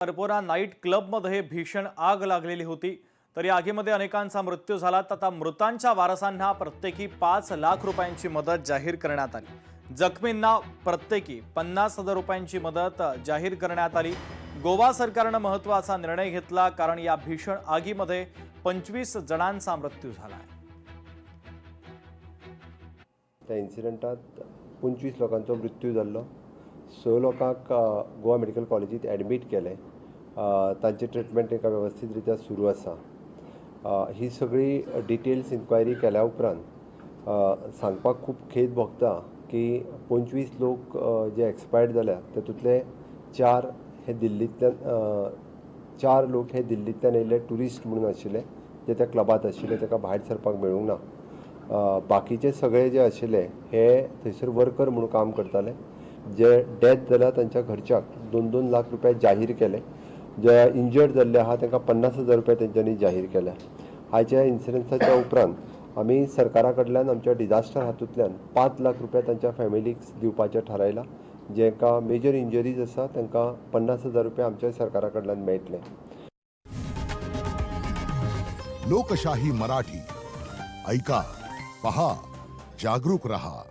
Arpora night क्लबमध्ये भीषण आग लागलेली होती। तर या आगीमध्ये अनेकांचा मृत्यू झाला। आता मृतांच्या वारसांना प्रत्येकी 5 लाख रुपयांची मदत जाहीर करण्यात आली। जखमींना प्रत्येकी 50,000 रुपयांची मदत जाहीर करण्यात आली। गोवा सरकारने महत्त्वाचा निर्णय घेतला, कारण या भीषण आगीमध्ये 25 जणांचा मृत्यू झाला आहे। त्या इन्सिडेंटात 25 लोकांचा मृत्यू झालो। 6 लोकांक गोवा मेडिकल कॉलेजीत ॲडमिट केले। तांची ट्रीटमेंट एका व्यवस्थित रित्या सुरू आसा। ही सगळी डिटेल्स इन्क्वायरी केल्या उपरांत सांगपाक खूब खेद भोगता की 25 लोक जे एक्सपायर्ड जाल्या तातूंतले 4 लोक हे दिल्लींतल्यान येयल्ले टुरिस्ट म्हणून आशिल्ले, जे त्या क्लबात आशिल्ले, ताका भायर सरपाक मेळूंक ना। बाकीचे सगळे जे आशिल्ले हे थंयसर वर्कर म्हणून काम करताले। जे डेथ जाल्या तांच्या घरच्यांक 2-2 लाख रुपया जाहीर केले। जे इंजर्ड जाल्ले आहा तांकां 50,000 रुपया तेंच्यांनी जाहीर केल्या। हाच्या इन्सिडन्साच्या उपरांत आमी सरकारा कडल्यान आमच्या डिजास्टर हातूंतल्यान 5 लाख रुपया तांच्या फॅमिलीक दिवपाचें थारायलां। जेंकां मेजर इंजरीज आसा तांकां 50,000 रुपया आमच्या सरकारा कडल्यान मेळटले। लोकशाही मराठी ऐका, पहा, जागरूक रहा।